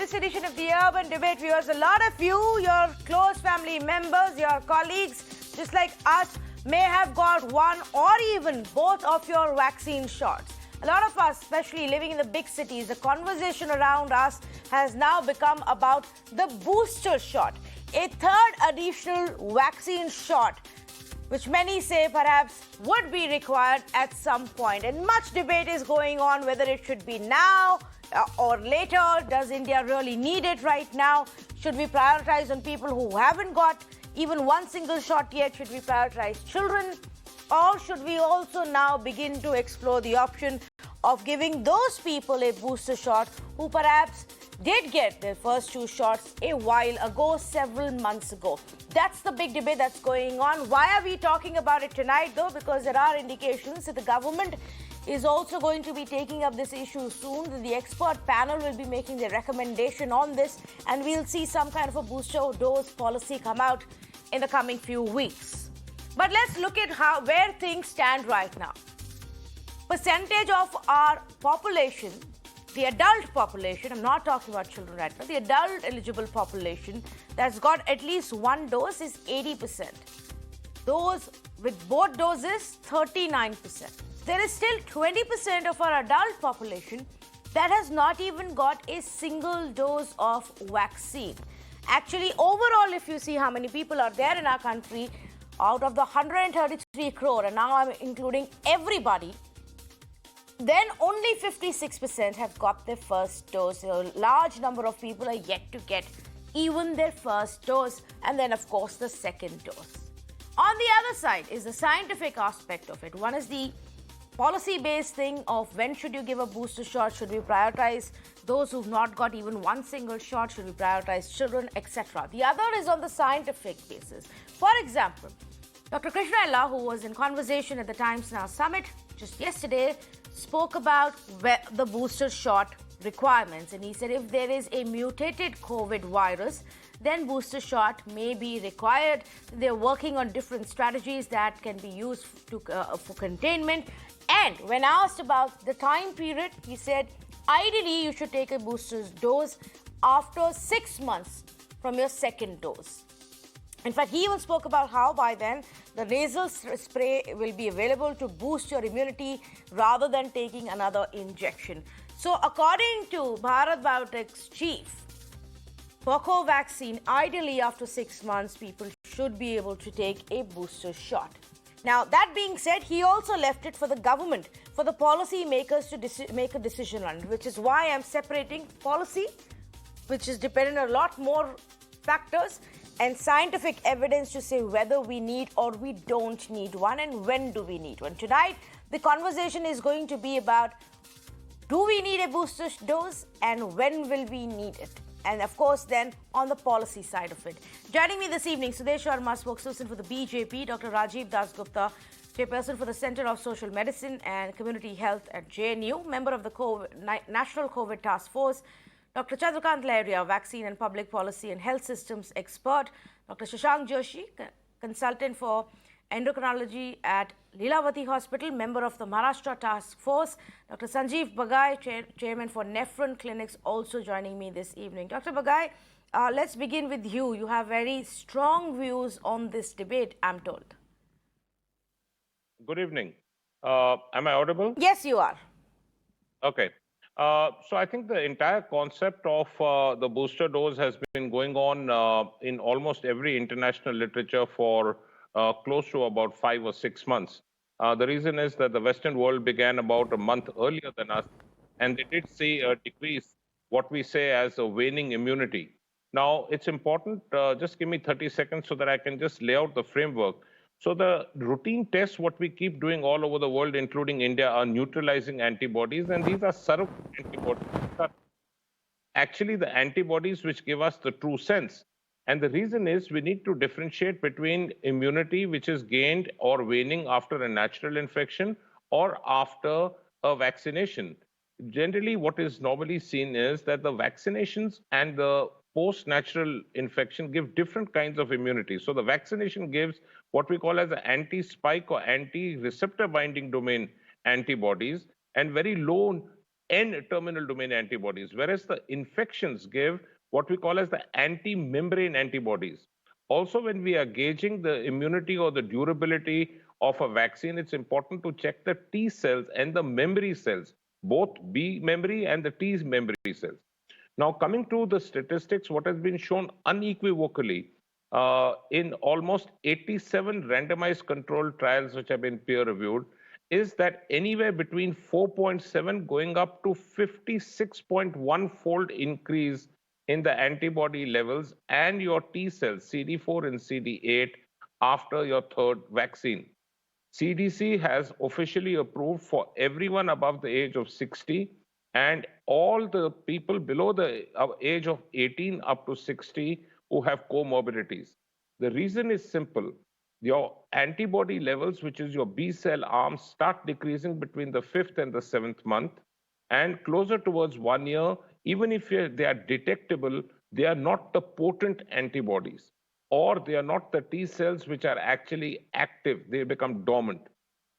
this edition of the Urban Debate, viewers. A lot of you, your close family members, your colleagues, just like us, may have got one or even both of your vaccine shots. A lot of us, especially living in the big cities, the conversation around us has now become about the booster shot, a third additional vaccine shot, which many say perhaps would be required at some point. And much debate is going on whether it should be now or later. Does India really need it right now? Should we prioritize on people who haven't got even one single shot yet? Should we prioritize children? Or should we also now begin to explore the option of giving those people a booster shot who perhaps did get their first two shots a while ago, several months ago? That's the big debate that's going on. Why are we talking about it tonight, though? Because there are indications that the government is also going to be taking up this issue soon. The expert panel will be making their recommendation on this, and we'll see some kind of a booster dose policy come out in the coming few weeks. But let's look at where things stand right now. Percentage of our population, the adult population, I'm not talking about children right now, the adult eligible population that's got at least one dose is 80%. Those with both doses, 39%. There is still 20% of our adult population that has not even got a single dose of vaccine. Actually, overall, if you see how many people are there in our country, out of the 133 crore, and now I'm including everybody, then only 56% have got their first dose. A large number of people are yet to get even their first dose, and then, of course, the second dose. On the other side is the scientific aspect of it. One is the policy-based thing of when should you give a booster shot? Should we prioritize those who've not got even one single shot? Should we prioritize children, etc.? The other is on the scientific basis. For example, Dr. Krishna Ella, who was in conversation at the Times Now Summit just yesterday, spoke about the booster shot requirements. And he said if there is a mutated COVID virus, then booster shot may be required. They're working on different strategies that can be used for containment. And when asked about the time period, he said, ideally, you should take a booster dose after 6 months from your second dose. In fact, he even spoke about how by then the nasal spray will be available to boost your immunity rather than taking another injection. So according to Bharat Biotech's chief, for Covaxin, ideally after 6 months, people should be able to take a booster shot. Now, that being said, he also left it for the government, for the policy makers to make a decision on it, which is why I'm separating policy, which is dependent on a lot more factors, and scientific evidence to say whether we need or we don't need one and when do we need one. Tonight, the conversation is going to be about do we need a booster dose and when will we need it? And of course, then on the policy side of it. Joining me this evening, Sudesh Sharma, spokesperson for the BJP, Dr. Rajiv Dasgupta, chairperson for the Center of Social Medicine and Community Health at JNU, member of the National COVID Task Force, Dr. Chandrakant Lahiriya, vaccine and public policy and health systems expert, Dr. Shashank Joshi, consultant for endocrinology at Lilavati Hospital, member of the Maharashtra Task Force, Dr. Sanjeev Bagai, chairman for Nephron Clinics, also joining me this evening. Dr. Bagai, let's begin with you. You have very strong views on this debate, I'm told. Good evening. Am I audible? Yes, you are. Okay. So I think the entire concept of the booster dose has been going on in almost every international literature for close to about 5 or 6 months. The reason is that the Western world began about a month earlier than us, and they did see a decrease, what we say as a waning immunity. Now, it's important, just give me 30 seconds so that I can just lay out the framework. So the routine tests, what we keep doing all over the world, including India, are neutralizing antibodies, and these are surrogate antibodies. These are actually the antibodies which give us the true sense. And the reason is we need to differentiate between immunity, which is gained or waning after a natural infection or after a vaccination. Generally, what is normally seen is that the vaccinations and the post-natural infection give different kinds of immunity. So the vaccination gives what we call as an anti-spike or anti-receptor binding domain antibodies and very low N-terminal domain antibodies, whereas the infections give what we call as the anti-membrane antibodies. Also, when we are gauging the immunity or the durability of a vaccine, it's important to check the T cells and the memory cells, both B memory and the T memory cells. Now, coming to the statistics, what has been shown unequivocally in almost 87 randomized controlled trials which have been peer reviewed is that anywhere between 4.7 going up to 56.1 fold increase in the antibody levels and your T cells, CD4 and CD8, after your third vaccine. CDC has officially approved for everyone above the age of 60 and all the people below the age of 18 up to 60 who have comorbidities. The reason is simple. Your antibody levels, which is your B cell arms, start decreasing between the 5th and the 7th month. And closer towards 1 year, even if they are detectable, they are not the potent antibodies, or they are not the T cells which are actually active. They become dormant.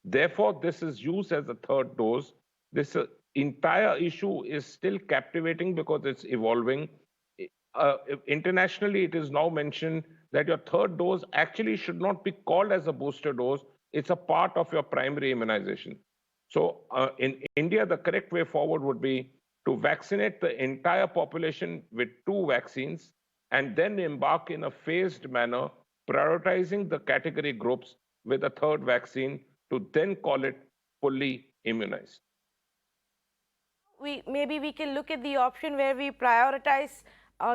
Therefore, this is used as a third dose. This entire issue is still captivating because it's evolving. Internationally, it is now mentioned that your third dose actually should not be called as a booster dose. It's a part of your primary immunization. So in India, the correct way forward would be to vaccinate the entire population with 2 vaccines and then embark in a phased manner, prioritizing the category groups with a third vaccine to then call it fully immunized. Maybe we can look at the option where we prioritize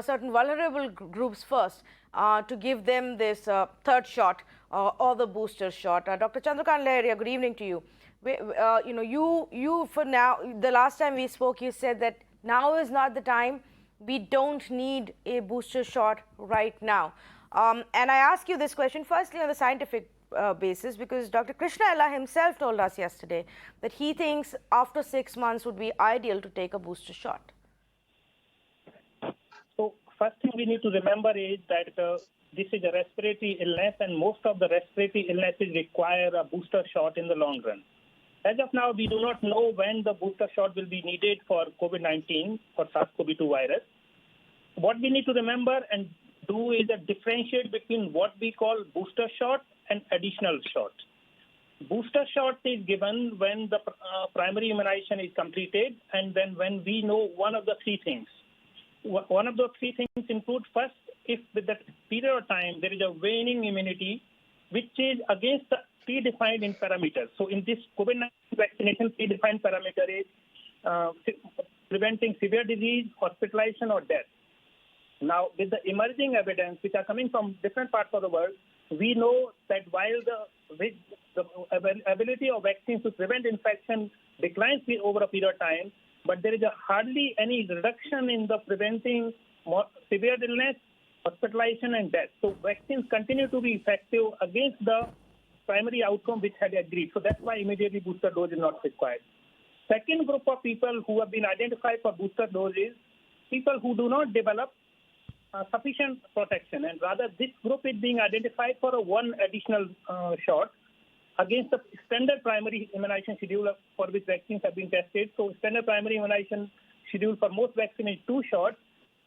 certain vulnerable groups first to give them this third shot or the booster shot. Dr. Chandrakant Lahiriya, good evening to you. You for now, the last time we spoke, you said that now is not the time. We don't need a booster shot right now. And I ask you this question firstly on the scientific basis, because Dr. Krishna Ella himself told us yesterday that he thinks after 6 months would be ideal to take a booster shot. So first thing we need to remember is that this is a respiratory illness, and most of the respiratory illnesses require a booster shot in the long run. As of now, we do not know when the booster shot will be needed for COVID-19 or SARS-CoV-2 virus. What we need to remember and do is a differentiate between what we call booster shot and additional shot. Booster shot is given when the primary immunization is completed, and then when we know one of the 3 things. One of those 3 things include, first, if with that period of time there is a waning immunity, which is against the predefined in parameters. So in this COVID-19 vaccination, predefined parameter is preventing severe disease, hospitalization, or death. Now, with the emerging evidence, which are coming from different parts of the world, we know that while the ability of vaccines to prevent infection declines over a period of time, but there is hardly any reduction in the preventing severe illness, hospitalization, and death. So vaccines continue to be effective against the primary outcome which had agreed. So that's why immediately booster dose is not required. Second group of people who have been identified for booster dose is people who do not develop sufficient protection, and rather this group is being identified for a 1 additional shot against the standard primary immunization schedule for which vaccines have been tested. So standard primary immunization schedule for most vaccines is 2 shots.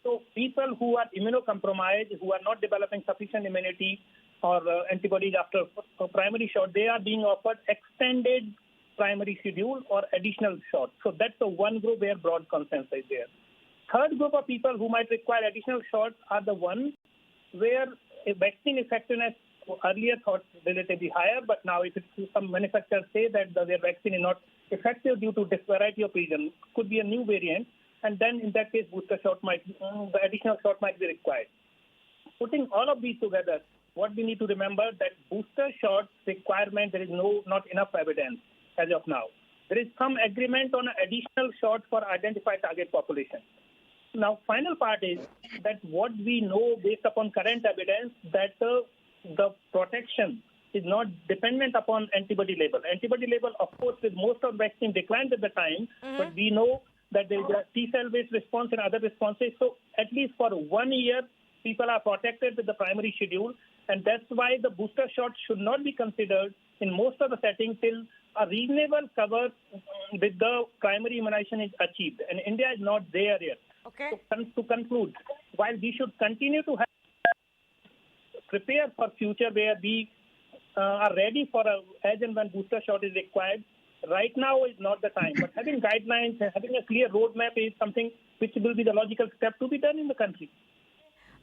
So people who are immunocompromised, who are not developing sufficient immunity or antibodies after a primary shot, they are being offered extended primary schedule or additional shots. So that's the one group where broad consensus is there. Third group of people who might require additional shots are the ones where a vaccine effectiveness earlier thought relatively higher, but now if some manufacturers say that their vaccine is not effective due to this variety of reasons, could be a new variant, and then in that case, booster shot the additional shot might be required. Putting all of these together, what we need to remember that booster shot requirement, there is not enough evidence as of now. There is some agreement on an additional shot for identified target population. Now, final part is that what we know based upon current evidence that the protection is not dependent upon antibody level. Antibody level, of course, with most of vaccine declined at the time, but we know that there is a T-cell-based response and other responses. So at least for 1 year, people are protected with the primary schedule. And that's why the booster shot should not be considered in most of the settings till a reasonable cover with the primary immunization is achieved. And India is not there yet. Okay. To conclude, while we should continue to prepare for future where we are ready for as and when booster shot is required, right now is not the time. But having guidelines and having a clear roadmap is something which will be the logical step to be done in the country.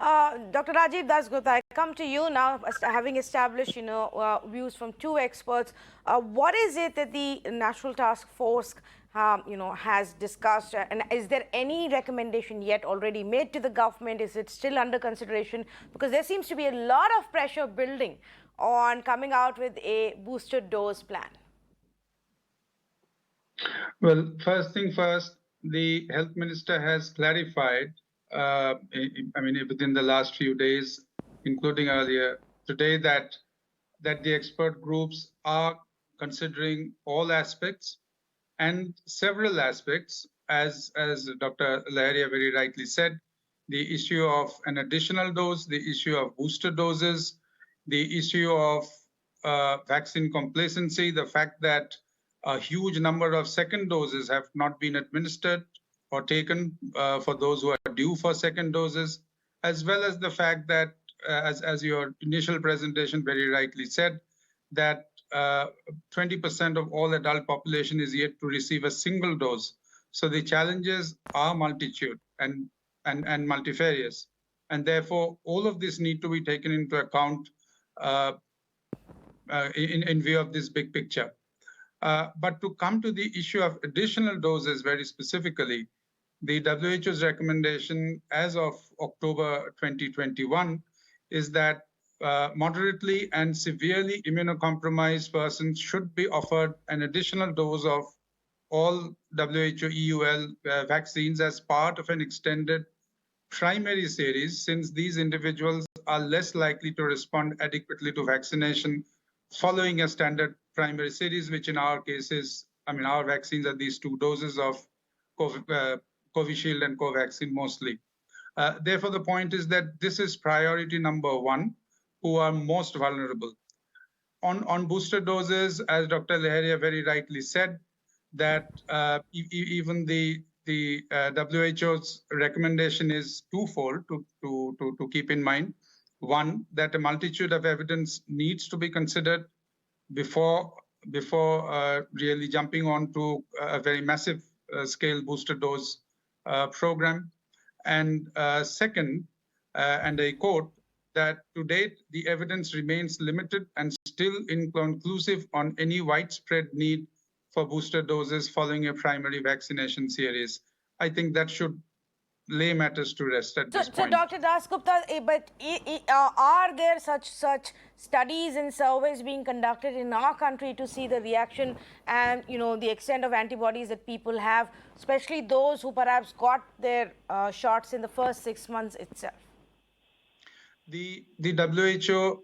Dr. Rajiv Dasgupta, I come to you now, having established, views from two experts. What is it that the National Task Force, has discussed, and is there any recommendation yet already made to the government? Is it still under consideration? Because there seems to be a lot of pressure building on coming out with a booster dose plan. Well, first thing first, the health minister has clarified, within the last few days, including earlier today, that the expert groups are considering all aspects and several aspects, as Dr. Laharia very rightly said, the issue of an additional dose, the issue of booster doses, the issue of vaccine complacency, the fact that a huge number of second doses have not been administered or taken for those who are due for second doses, as well as the fact that, as your initial presentation very rightly said, that 20% of all adult population is yet to receive a single dose. So the challenges are multitude and multifarious. And therefore, all of this need to be taken into account in view of this big picture. But to come to the issue of additional doses very specifically, the WHO's recommendation as of October 2021 is that moderately and severely immunocompromised persons should be offered an additional dose of all WHO EUL vaccines as part of an extended primary series, since these individuals are less likely to respond adequately to vaccination following a standard primary series, which in our case is, our vaccines are these two doses of Covishield and Covaxin mostly. Therefore, the point is that this is priority number one, who are most vulnerable. On booster doses, as Dr. Laharia very rightly said, that even the WHO's recommendation is twofold to keep in mind. One, that a multitude of evidence needs to be considered before really jumping on to a very massive scale booster dose program. And second, and I quote, that to date, the evidence remains limited and still inconclusive on any widespread need for booster doses following a primary vaccination series. I think that should lay matters to rest at this point. So, Dr. Dasgupta, but are there such studies and surveys being conducted in our country to see the reaction and the extent of antibodies that people have, especially those who perhaps got their shots in the first 6 months itself? The WHO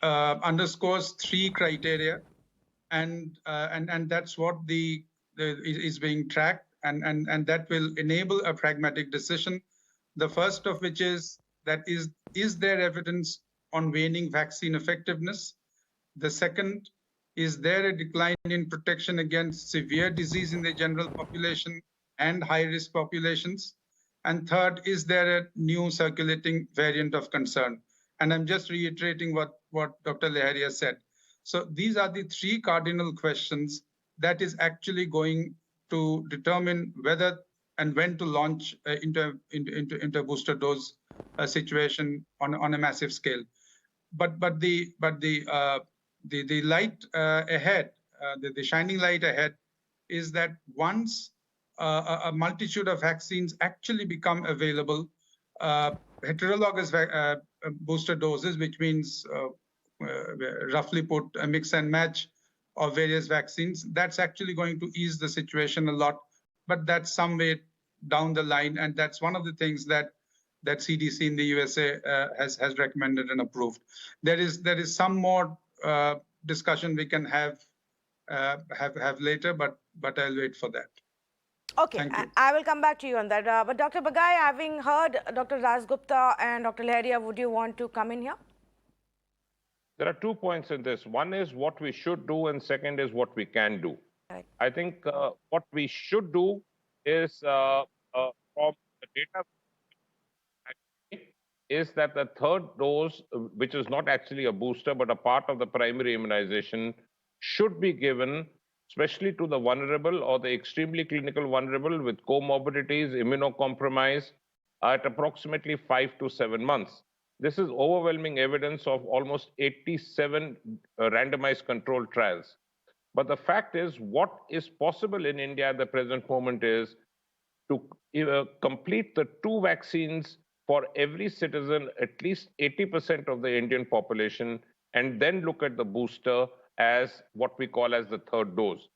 underscores three criteria, and that's what is being tracked. And that will enable a pragmatic decision. The first of which is that is there evidence on waning vaccine effectiveness? The second, is there a decline in protection against severe disease in the general population and high-risk populations? And third, is there a new circulating variant of concern? And I'm just reiterating what Dr. Laharia said. So these are the three cardinal questions that is actually going to determine whether and when to launch into a booster dose situation on a massive scale. But the light ahead, the shining light ahead, is that once a multitude of vaccines actually become available, heterologous booster doses, which means roughly put a mix and match of various vaccines, that's actually going to ease the situation a lot. But that's some way down the line, and that's one of the things that CDC in the USA has recommended and approved. There is some more discussion we can have later, but I'll wait for that. Okay, I will come back to you on that. But Dr. Bagai, having heard Dr. Dasgupta and Dr. Laharia, would you want to come in here? there are 2 points in this. One is what we should do, and second is what we can do. Right. I think what we should do is from the data is that the third dose, which is not actually a booster but a part of the primary immunization, should be given especially to the vulnerable or the extremely clinical vulnerable with comorbidities, immunocompromised, at approximately 5 to 7 months. This is overwhelming evidence of almost 87 randomized controlled trials. But the fact is, what is possible in India at the present moment is to complete the 2 vaccines for every citizen, at least 80% of the Indian population, and then look at the booster as what we call as the third dose.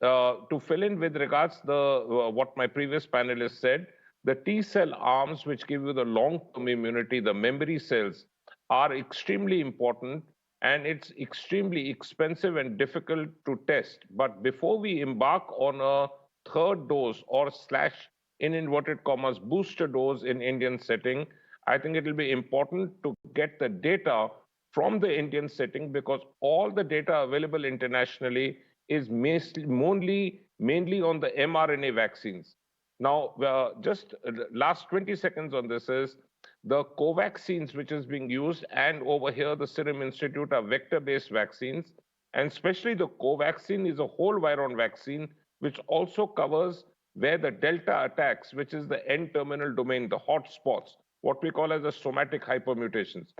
To fill in with regards to what my previous panelist said, the T cell arms, which give you the long-term immunity, the memory cells, are extremely important, and it's extremely expensive and difficult to test. But before we embark on a third dose or slash in inverted commas booster dose in Indian setting, I think it will be important to get the data from the Indian setting, because all the data available internationally is mainly on the mRNA vaccines. Now, just last 20 seconds on this is the Covaxins, which is being used, and over here the Serum Institute are vector-based vaccines, and especially the Covaxin is a whole viron vaccine, which also covers where the Delta attacks, which is the N-terminal domain, the hot spots, what we call as the somatic hypermutations.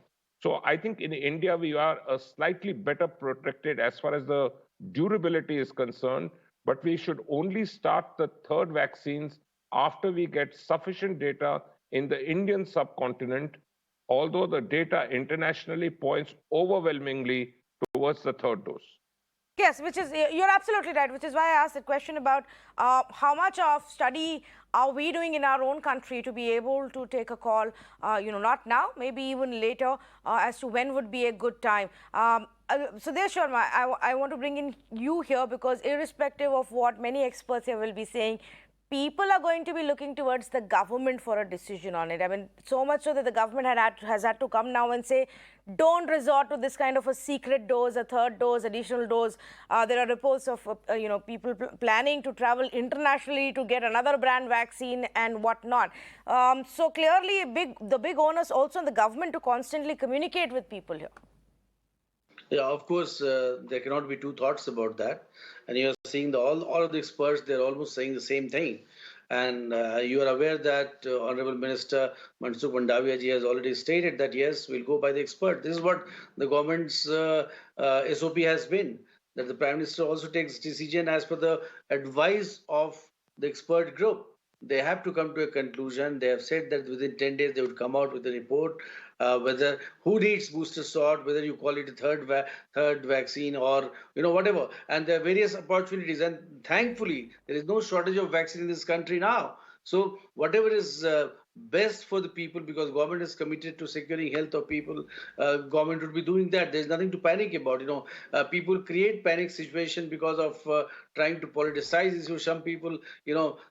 So I think in India, we are slightly better protected as far as the durability is concerned, but we should only start the third vaccines after we get sufficient data in the Indian subcontinent, although the data internationally points overwhelmingly towards the third dose. Yes, which is, you're absolutely right, which is why I asked the question about how much of study are we doing in our own country to be able to take a call, not now, maybe even later, as to when would be a good time. Sudhir Sharma, I want to bring in you here, because irrespective of what many experts here will be saying, people are going to be looking towards the government for a decision on it. I mean, so much so that the government has had to come now and say, don't resort to this kind of a secret dose, a third dose, additional dose. There are reports of people planning to travel internationally to get another brand vaccine and whatnot. So clearly, the big onus also on the government to constantly communicate with people here. Yeah, of course, there cannot be two thoughts about that. And you're seeing all of the experts, they're almost saying the same thing. And you are aware that Honorable Minister Mansukh Mandaviya ji has already stated that, yes, we'll go by the expert. This is what the government's SOP has been, that the Prime Minister also takes decision as per the advice of the expert group. They have to come to a conclusion. They have said that within 10 days they would come out with a report, whether who needs booster shot, whether you call it a third vaccine or whatever. And there are various opportunities. And thankfully, there is no shortage of vaccine in this country now. So whatever is best for the people, because government is committed to securing health of people, government would be doing that. There's nothing to panic about. People create panic situation because of trying to politicize issues. Some people,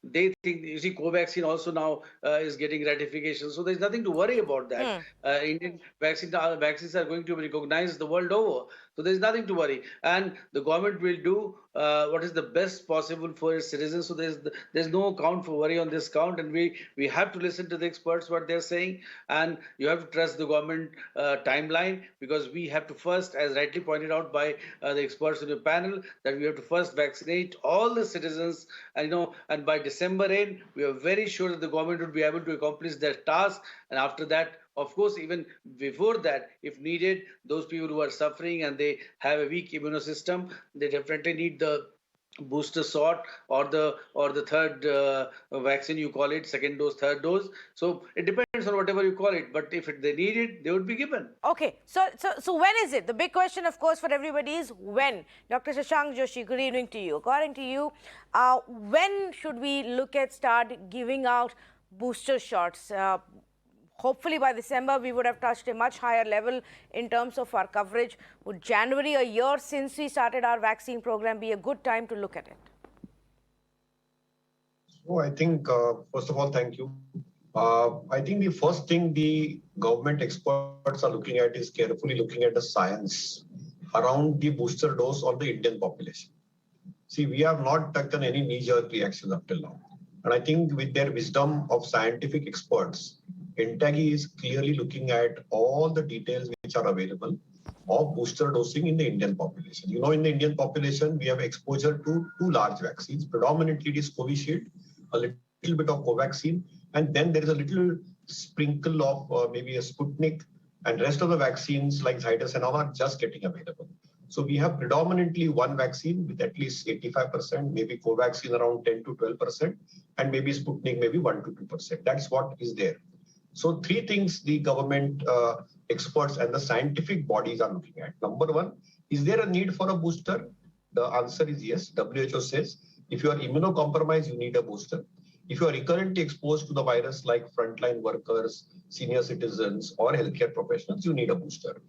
they think, you see, Covaxin also now is getting ratification. So there's nothing to worry about that. Indian vaccines are going to be recognized the world over. So there's nothing to worry. And the government will do what is the best possible for its citizens. So there's no count for worry on this count. And we have to listen to the experts, what they're saying. And you have to trust the government timeline, because we have to first, as rightly pointed out by the experts in the panel, that we have to first vaccinate all the citizens. And by December end, we are very sure that the government would be able to accomplish their task. And after that, of course, even before that, if needed, those people who are suffering and they have a weak immune system, they definitely need the booster shot or the third vaccine, you call it, second dose, third dose. So it depends on whatever you call it. But if they need it, they would be given. Okay. So when is it? The big question, of course, for everybody is when. Dr. Shashank Joshi, good evening to you. According to you, when should we start giving out booster shots? Hopefully by December, we would have touched a much higher level in terms of our coverage. Would January, a year since we started our vaccine program, be a good time to look at it? So I think, first of all, thank you. I think the first thing the government experts are looking at is carefully looking at the science around the booster dose of the Indian population. See, we have not taken any knee-jerk reactions up till now. And I think with their wisdom of scientific experts, INTAGI is clearly looking at all the details which are available of booster dosing in the Indian population. You know, in the Indian population, we have exposure to two large vaccines. Predominantly, it is Covishield, a little bit of Covaxin, and then there is a little sprinkle of maybe a Sputnik, and rest of the vaccines like Zydus and all are just getting available. So we have predominantly one vaccine with at least 85%, maybe Covaxin around 10 to 12%, and maybe Sputnik maybe 1 to 2%. That's what is there. So three things the government experts and the scientific bodies are looking at. Number one, is there a need for a booster? The answer is yes. WHO says if you are immunocompromised, you need a booster. If you are recurrently exposed to the virus like frontline workers, senior citizens, or healthcare professionals, you need a booster.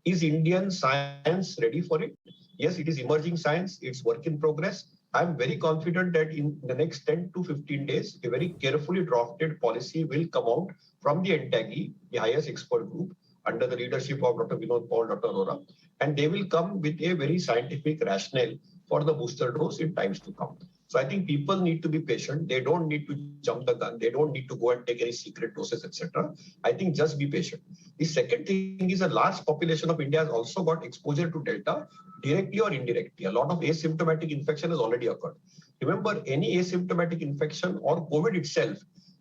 Is Indian science ready for it? Yes, it is emerging science. It's work in progress. I'm very confident that in the next 10 to 15 days, a very carefully drafted policy will come out from the INTAGI, the highest expert group, under the leadership of Dr. Vinod Paul, Dr. Arora, and they will come with a very scientific rationale for the booster dose in times to come. So I think people need to be patient. They don't need to jump the gun. They don't need to go and take any secret doses, etc. I think just be patient. The second thing is a large population of India has also got exposure to Delta directly or indirectly. A lot of asymptomatic infection has already occurred. Remember, any asymptomatic infection or COVID itself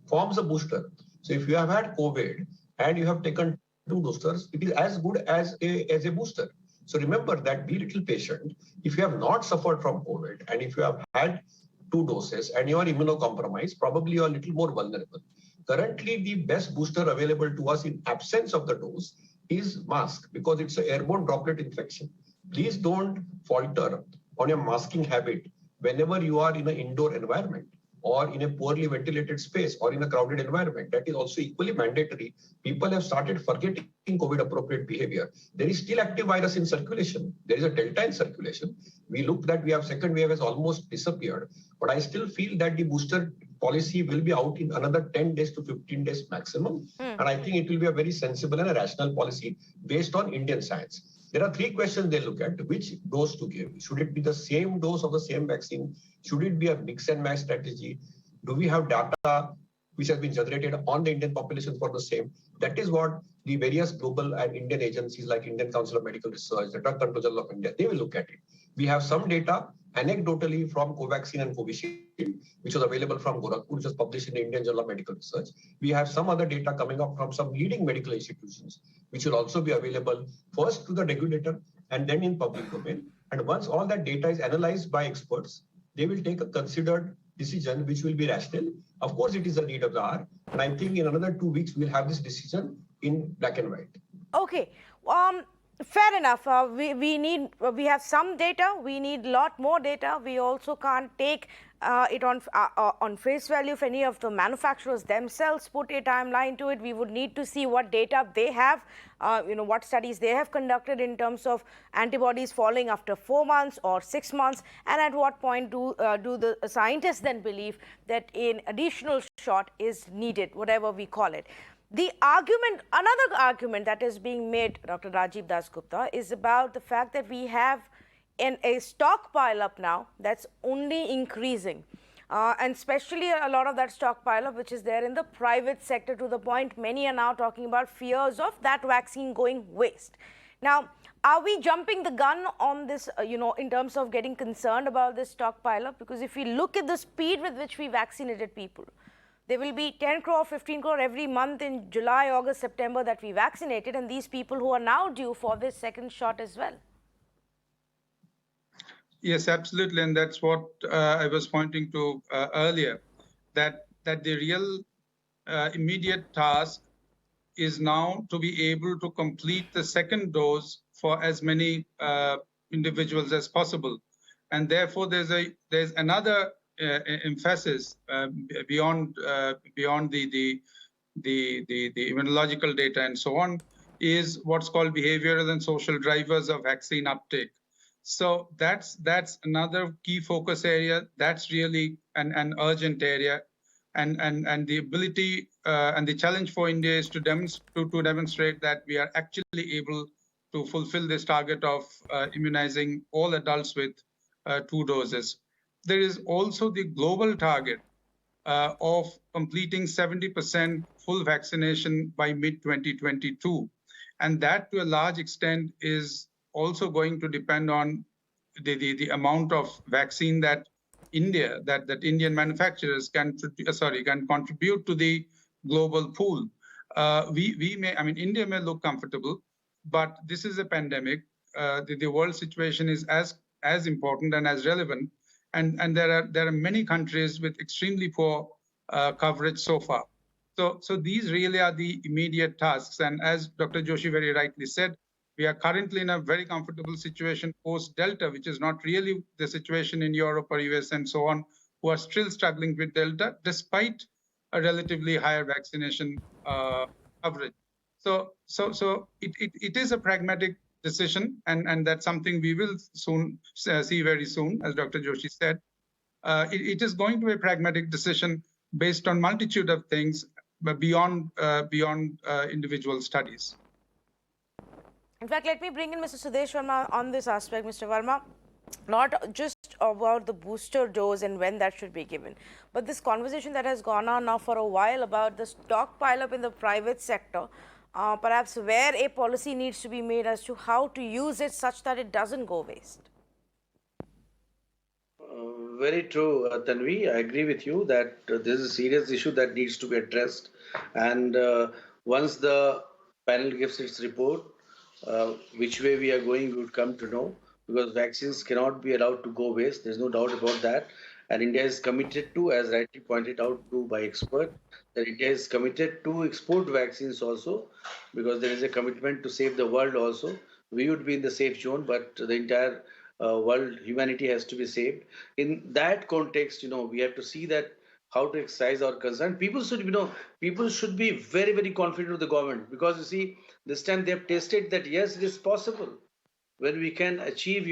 forms a booster. So if you have had COVID and you have taken 2 boosters, it is as good as a booster. So remember that, be a little patient. If you have not suffered from COVID and if you have had 2 doses and you are immunocompromised, probably you are a little more vulnerable. Currently, the best booster available to us in absence of the dose is mask because it's an airborne droplet infection. Please don't falter on your masking habit whenever you are in an indoor environment or in a poorly ventilated space or in a crowded environment. That is also equally mandatory. People have started forgetting COVID appropriate behavior. There is still active virus in circulation. There is a Delta in circulation. We look that we have second wave has almost disappeared, but I still feel that the booster policy will be out in another 10 days to 15 days maximum. And I think it will be a very sensible and a rational policy based on Indian science. There are 3 questions they look at: which dose to give. Should it be the same dose of the same vaccine? Should it be a mix and match strategy? Do we have data which has been generated on the Indian population for the same? That is what the various global and Indian agencies like Indian Council of Medical Research, the Drug Control General of India, they will look at it. We have some data anecdotally from Covaxin and Covishield, which was available from Gorakhpur, which was published in the Indian Journal of Medical Research. We have some other data coming up from some leading medical institutions, which will also be available first to the regulator and then in public domain. And once all that data is analyzed by experts, they will take a considered decision which will be rational. Of course, it is a need of the hour. And I think in another 2 weeks, we'll have this decision in black and white. Okay. Fair enough. We have some data. We need a lot more data. We also can't take it on face value. If any of the manufacturers themselves put a timeline to it, we would need to see what data they have, what studies they have conducted in terms of antibodies falling after 4 months or 6 months, and at what point do the scientists then believe that an additional shot is needed, whatever we call it. The argument, another argument that is being made, Dr. Rajiv Dasgupta, is about the fact that we have a stockpile up now that's only increasing. And especially a lot of that stockpile up which is there in the private sector, to the point many are now talking about fears of that vaccine going waste. Now, are we jumping the gun on this, in terms of getting concerned about this stockpile up? Because if we look at the speed with which we vaccinated people, there will be 10 crore, 15 crore every month in July, August, September that we vaccinated, and these people who are now due for this second shot as well. Yes, absolutely. And that's what I was pointing to earlier, that the real immediate task is now to be able to complete the second dose for as many individuals as possible. And therefore, there's another emphasis beyond the immunological data and so on, is what's called behavioral and social drivers of vaccine uptake. So that's another key focus area. That's really an urgent area. and the ability and the challenge for India is to demonstrate that we are actually able to fulfill this target of immunizing all adults with 2 doses. There is also the global target of completing 70% full vaccination by mid-2022. And that, to a large extent, is also going to depend on the amount of vaccine that India, that Indian manufacturers can contribute to the global pool. India may look comfortable, but this is a pandemic. The world situation is as important and as relevant, and there are many countries with extremely poor coverage so far. So these really are the immediate tasks. And as Dr. Joshi very rightly said, we are currently in a very comfortable situation post-Delta, which is not really the situation in Europe or US and so on, who are still struggling with Delta, despite a relatively higher vaccination coverage. So it is a pragmatic decision, and that's something we will soon see very soon, as Dr. Joshi said. It is going to be a pragmatic decision based on multitude of things, but beyond individual studies. In fact, let me bring in Mr. Sudesh Verma on this aspect. Mr. Verma, not just about the booster dose and when that should be given, but this conversation that has gone on now for a while about the stockpile up in the private sector, perhaps where a policy needs to be made as to how to use it such that it doesn't go waste. Very true, Tanvi. I agree with you that this is a serious issue that needs to be addressed. And once the panel gives its report, which way we are going, we would come to know, because vaccines cannot be allowed to go waste. There's no doubt about that. And India is committed to, as rightly pointed out to by expert, that India is committed to export vaccines also, because there is a commitment to save the world also. We would be in the safe zone, but the entire world, humanity has to be saved. In that context, we have to see that how to exercise our concern. People should be very, very confident of the government, because you see, this time they have tested that yes, it is possible. When we can achieve,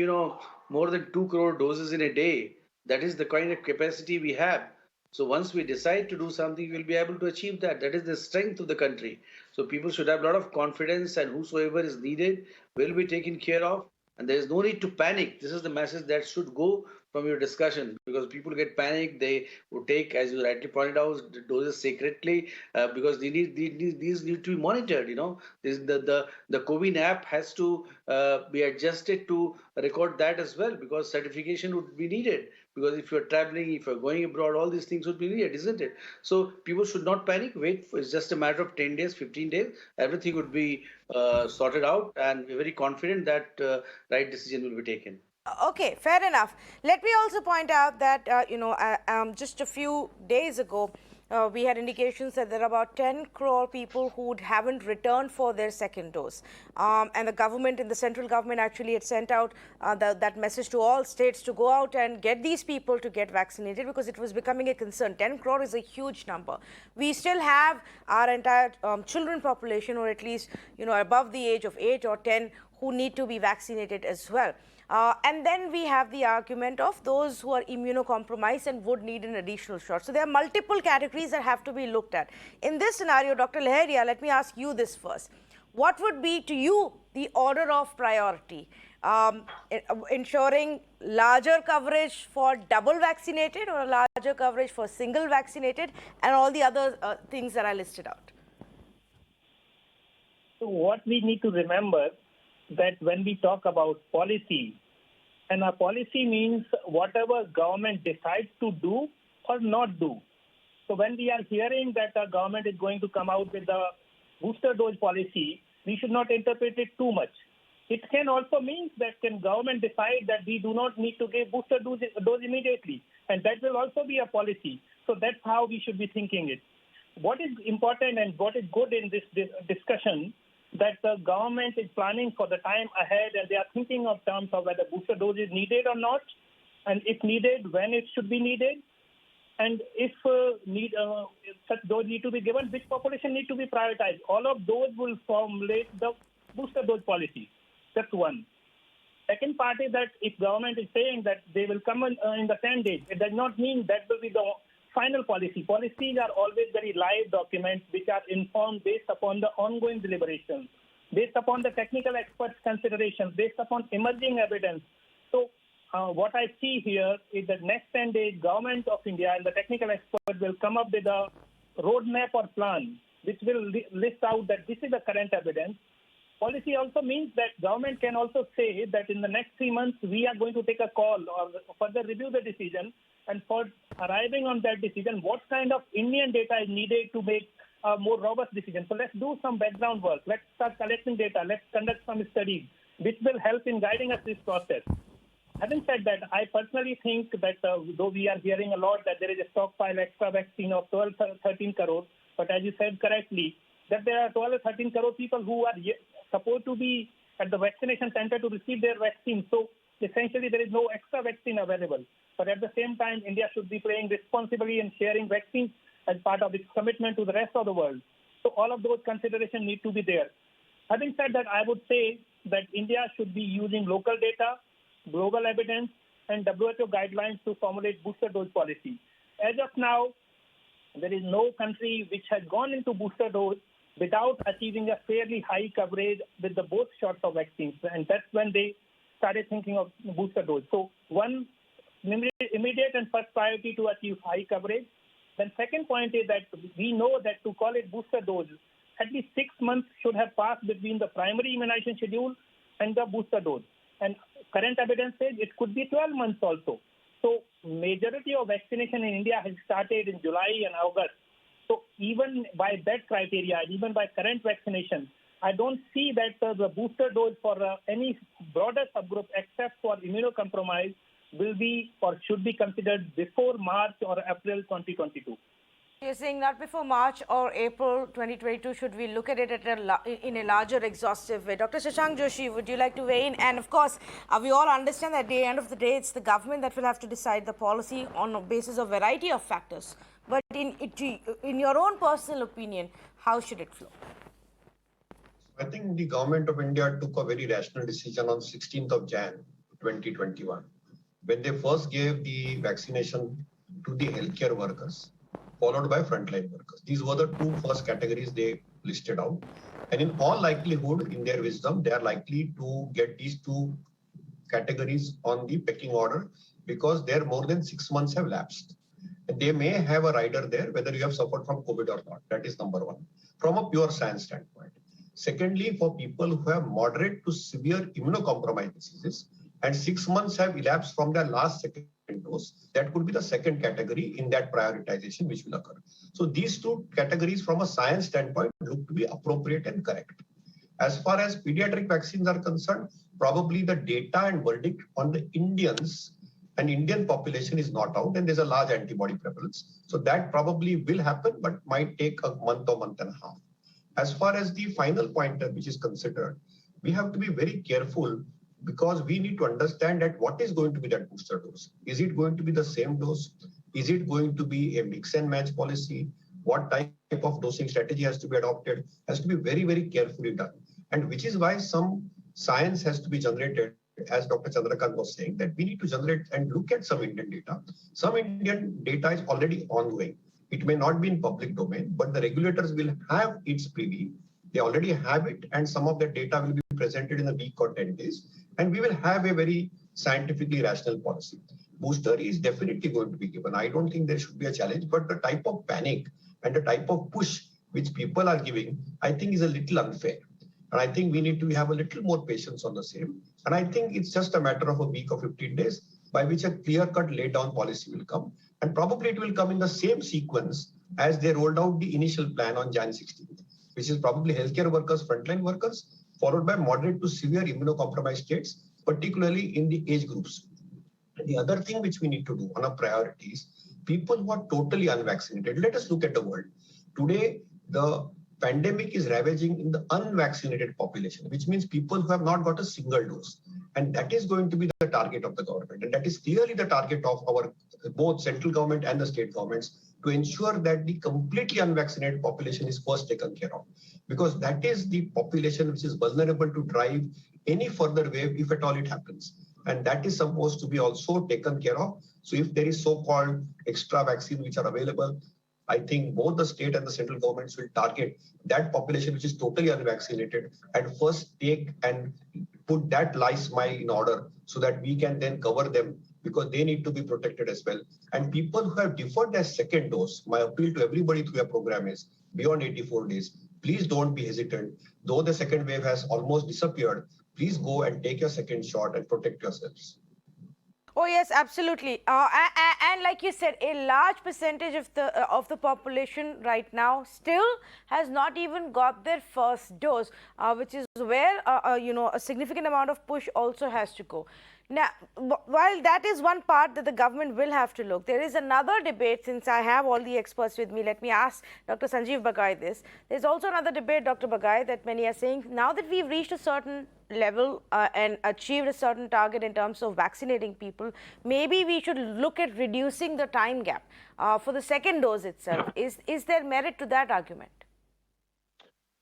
more than 2 crore doses in a day, that is the kind of capacity we have. So once we decide to do something, we'll be able to achieve that. That is the strength of the country. So people should have a lot of confidence, and whosoever is needed will be taken care of. And there is no need to panic. This is the message that should go from your discussion, because people get panicked. They would take, as you rightly pointed out, the doses secretly, because these need to be monitored. The CoWIN app has to be adjusted to record that as well, because certification would be needed. Because if you're traveling, if you're going abroad, all these things would be needed, isn't it? So people should not panic. It's just a matter of 10 days, 15 days. Everything would be sorted out, and we're very confident that right decision will be taken. Okay, fair enough. Let me also point out that, just a few days ago, we had indications that there are about 10 crore people who haven't returned for their second dose. And the government, in the central government, actually had sent out that message to all states to go out and get these people to get vaccinated, because it was becoming a concern. 10 crore is a huge number. We still have our entire children population, or at least, above the age of 8 or 10, who need to be vaccinated as well. And then we have the argument of those who are immunocompromised and would need an additional shot. So there are multiple categories that have to be looked at. In this scenario, Dr. Leheria, let me ask you this first. What would be, to you, the order of priority? Ensuring larger coverage for double vaccinated, or larger coverage for single vaccinated, and all the other things that I listed out? So what we need to remember, that when we talk about policy, and a policy means whatever government decides to do or not do. So when we are hearing that the government is going to come out with the booster dose policy, we should not interpret it too much. It can also mean that can government decide that we do not need to give booster dose immediately, and that will also be a policy. So that's how we should be thinking it. What is important and what is good in this discussion, that the government is planning for the time ahead, and they are thinking of terms of whether booster dose is needed or not, and if needed, when it should be needed, and if such dose need to be given, which population need to be prioritized. All of those will formulate the booster dose policy. That's one. Second part is that if government is saying that they will come in the 10 days, it does not mean that will be the final policy. Policies are always very live documents which are informed based upon the ongoing deliberations, based upon the technical experts' considerations, based upon emerging evidence. So what I see here is that next 10 days, Government of India and the technical experts will come up with a roadmap or plan which will list out that this is the current evidence. Policy also means that government can also say that in the next 3 months, we are going to take a call or further review the decision. And for arriving on that decision, what kind of Indian data is needed to make a more robust decision? So let's do some background work. Let's start collecting data. Let's conduct some studies, which will help in guiding us this process. Having said that, I personally think that though we are hearing a lot that there is a stockpile extra vaccine of 12, 13 crores, but as you said correctly, that there are 12 or 13 crore people who are supposed to be at the vaccination center to receive their vaccine. So essentially, there is no extra vaccine available. But at the same time, India should be playing responsibly and sharing vaccines as part of its commitment to the rest of the world. So all of those considerations need to be there. Having said that, I would say that India should be using local data, global evidence, and WHO guidelines to formulate booster dose policy. As of now, there is no country which has gone into booster dose without achieving a fairly high coverage with the both shots of vaccines. And that's when they started thinking of booster dose. So one immediate and first priority to achieve high coverage. Then second point is that we know that to call it booster dose, at least 6 months should have passed between the primary immunization schedule and the booster dose. And current evidence says it could be 12 months also. So majority of vaccination in India has started in July and August. So even by that criteria, even by current vaccination, I don't see that the booster dose for any broader subgroup except for immunocompromised will be or should be considered before March or April 2022. You're saying not before March or April 2022. Should we look at it in a larger, exhaustive way? Dr. Shashank Joshi, would you like to weigh in? And of course, we all understand that at the end of the day, it's the government that will have to decide the policy on the basis of a variety of factors. But in your own personal opinion, how should it flow? I think the government of India took a very rational decision on 16th of Jan 2021, when they first gave the vaccination to the healthcare workers, followed by frontline workers. These were the two first categories they listed out. And in all likelihood, in their wisdom, they are likely to get these two categories on the pecking order because their more than 6 months have lapsed. And they may have a rider there, whether you have suffered from COVID or not. That is number one, from a pure science standpoint. Secondly, for people who have moderate to severe immunocompromised diseases, and 6 months have elapsed from their last second dose, that could be the second category in that prioritization which will occur. So these two categories from a science standpoint look to be appropriate and correct. As far as pediatric vaccines are concerned, probably the data and verdict on the Indians and Indian population is not out, and there's a large antibody prevalence. So that probably will happen, but might take a month or month and a half. As far as the final pointer which is considered, we have to be very careful because we need to understand that what is going to be that booster dose. Is it going to be the same dose? Is it going to be a mix and match policy? What type of dosing strategy has to be adopted? Has to be very, very carefully done. And which is why some science has to be generated, as Dr. Chandrakant was saying, that we need to generate and look at some Indian data. Some Indian data is already ongoing. It may not be in public domain, but the regulators will have its preview. They already have it, and some of the data will be presented in a week or 10 days. And we will have a very scientifically rational policy. Booster is definitely going to be given. I don't think there should be a challenge, but the type of panic and the type of push which people are giving, I think is a little unfair. And I think we need to have a little more patience on the same. And I think it's just a matter of a week or 15 days by which a clear-cut laid-down policy will come. And probably it will come in the same sequence as they rolled out the initial plan on Jan 16th, which is probably healthcare workers, frontline workers, followed by moderate to severe immunocompromised states, particularly in the age groups. And the other thing which we need to do on our priorities, people who are totally unvaccinated. Let us look at the world. Today, the pandemic is ravaging in the unvaccinated population, which means people who have not got a single dose. And that is going to be the target of the government. And that is clearly the target of our both central government and the state governments to ensure that the completely unvaccinated population is first taken care of. Because that is the population which is vulnerable to drive any further wave if at all it happens. and that is supposed to be also taken care of. So if there is so-called extra vaccine which are available, I think both the state and the central governments will target that population which is totally unvaccinated and first take and put that last mile in order so that we can then cover them, because they need to be protected as well. And people who have deferred their second dose, my appeal to everybody through your program is beyond 84 days, please don't be hesitant. Though the second wave has almost disappeared, please go and take your second shot and protect yourselves. Oh yes, absolutely. And like you said, a large percentage of the population right now still has not even got their first dose, which is where a significant amount of push also has to go. Now, while that is one part that the government will have to look, there is another debate. Since I have all the experts with me, let me ask Dr. Sanjeev Bagai this. There's also another debate, Dr. Bagai, that many are saying now that we've reached a certain level and achieved a certain target in terms of vaccinating people, maybe we should look at reducing the time gap for the second dose itself. Is there merit to that argument?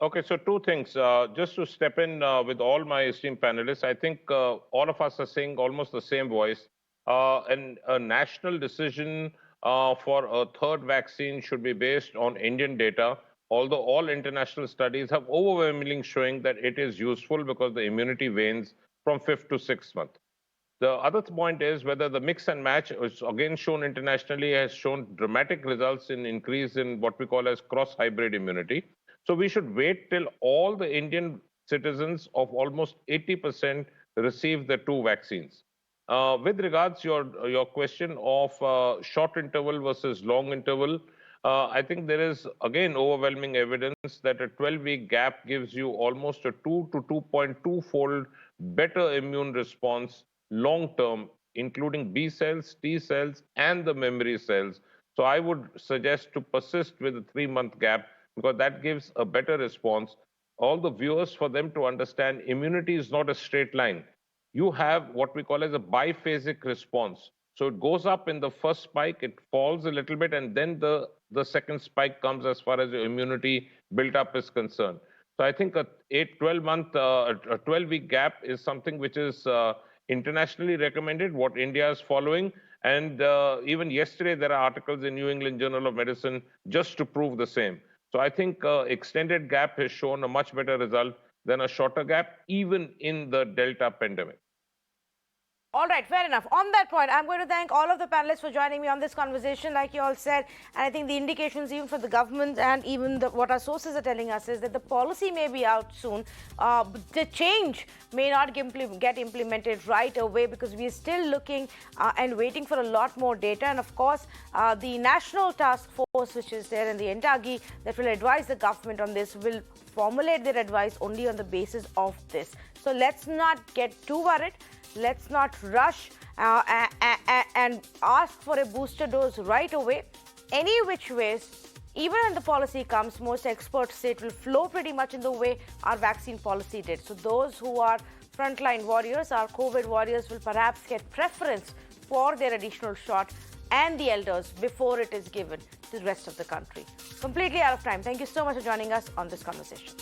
Okay, so two things. Just to step in with all my esteemed panelists, I think all of us are saying almost the same voice. And a national decision for a third vaccine should be based on Indian data, although all international studies have overwhelmingly showing that it is useful because the immunity wanes from 5th to 6th month. The other point is whether the mix and match, which again shown internationally, has shown dramatic results in increase in what we call as cross-hybrid immunity. So we should wait till all the Indian citizens of almost 80% receive the two vaccines. With regards to your question of short interval versus long interval, I think there is again overwhelming evidence that a 12-week gap gives you almost a 2 to 2.2-fold better immune response long term, including B cells, T cells, and the memory cells. So I would suggest to persist with a 3-month gap, because that gives a better response. All the viewers, for them to understand, immunity is not a straight line. You have what we call as a biphasic response. So it goes up in the first spike, it falls a little bit, and then the second spike comes as far as your immunity built up is concerned. So I think a 12-week gap is something which is internationally recommended, what India is following. And even yesterday, there are articles in New England Journal of Medicine just to prove the same. So I think extended gap has shown a much better result than a shorter gap, even in the Delta pandemic. All right, fair enough. On that point, I'm going to thank all of the panelists for joining me on this conversation, like you all said. And I think the indications even for the government and even what our sources are telling us is that the policy may be out soon. The change may not get implemented right away, because we are still looking and waiting for a lot more data. And of course, the National Task Force, which is there in the NTAGI, that will advise the government on this, will formulate their advice only on the basis of this. So let's not get too worried. Let's not rush and ask for a booster dose right away. Any which ways, even when the policy comes, most experts say it will flow pretty much in the way our vaccine policy did. So those who are frontline warriors, our COVID warriors, will perhaps get preference for their additional shot, and the elders before it is given to the rest of the country. Completely out of time. Thank you so much for joining us on this conversation.